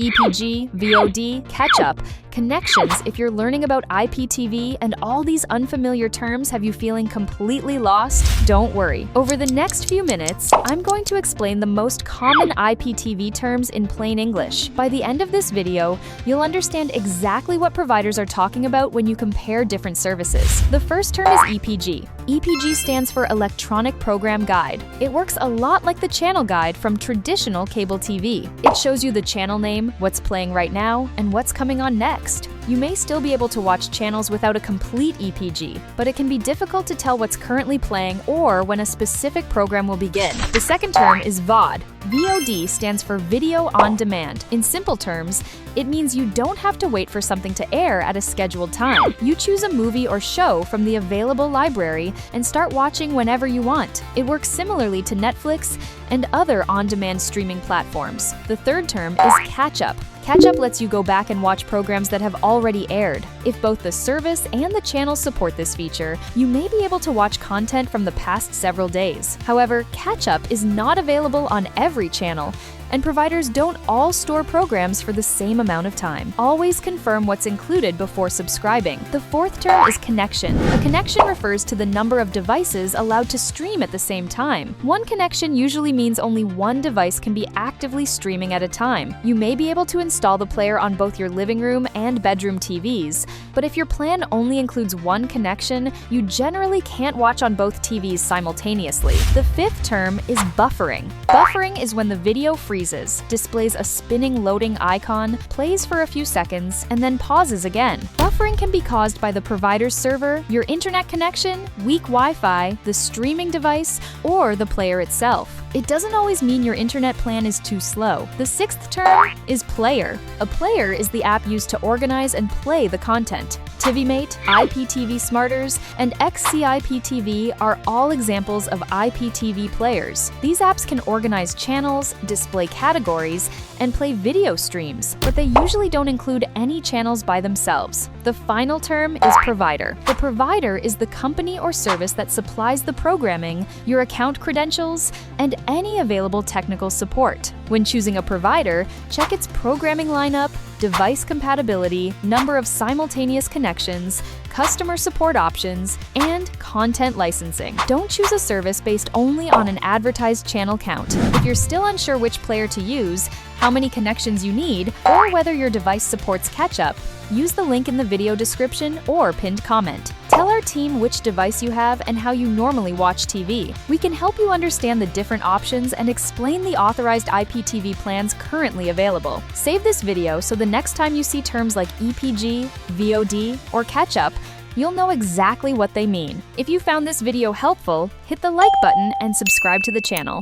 EPG, VOD, catch-up, connections if you're learning about IPTV, and all these unfamiliar terms have you feeling completely lost? Don't worry. Over the next few minutes, I'm going to explain the most common IPTV terms in plain English. By the end of this video, you'll understand exactly what providers are talking about when you compare different services. The first term is EPG. EPG stands for Electronic Program Guide. It works a lot like the channel guide from traditional cable TV. It shows you the channel name, what's playing right now, and what's coming on next. You may still be able to watch channels without a complete EPG, but it can be difficult to tell what's currently playing or when a specific program will begin. The second term is VOD. VOD stands for Video on Demand. In simple terms, it means you don't have to wait for something to air at a scheduled time. You choose a movie or show from the available library and start watching whenever you want. It works similarly to Netflix and other on-demand streaming platforms. The third term is catch-up. Catch-up lets you go back and watch programs that have already aired. If both the service and the channel support this feature, you may be able to watch content from the past several days. However, catch-up is not available on every channel, and providers don't all store programs for the same amount of time. Always confirm what's included before subscribing. The fourth term is connection. A connection refers to the number of devices allowed to stream at the same time. One connection usually means only one device can be actively streaming at a time. You may be able to install the player on both your living room and bedroom TVs, but if your plan only includes one connection, you generally can't watch on both TVs simultaneously. The fifth term is buffering. Buffering is when the video freezes, displays a spinning loading icon, plays for a few seconds, and then pauses again. Buffering can be caused by the provider's server, your internet connection, weak Wi-Fi, the streaming device, or the player itself. It doesn't always mean your internet plan is too slow. The sixth term is player. A player is the app used to organize and play the content. TiviMate, IPTV Smarters, and XCIPTV are all examples of IPTV players. These apps can organize channels, display categories, and play video streams, but they usually don't include any channels by themselves. The final term is provider. The provider is the company or service that supplies the programming, your account credentials, and any available technical support. When choosing a provider, check its programming lineup, device compatibility, number of simultaneous connections, customer support options, and content licensing. Don't choose a service based only on an advertised channel count. If you're still unsure which player to use, how many connections you need, or whether your device supports catch-up, use the link in the video description or pinned comment. Tell our team which device you have and how you normally watch TV. We can help you understand the different options and explain the authorized IPTV plans currently available. Save this video so the next time you see terms like EPG, VOD, or catch-up, you'll know exactly what they mean. If you found this video helpful, hit the like button and subscribe to the channel.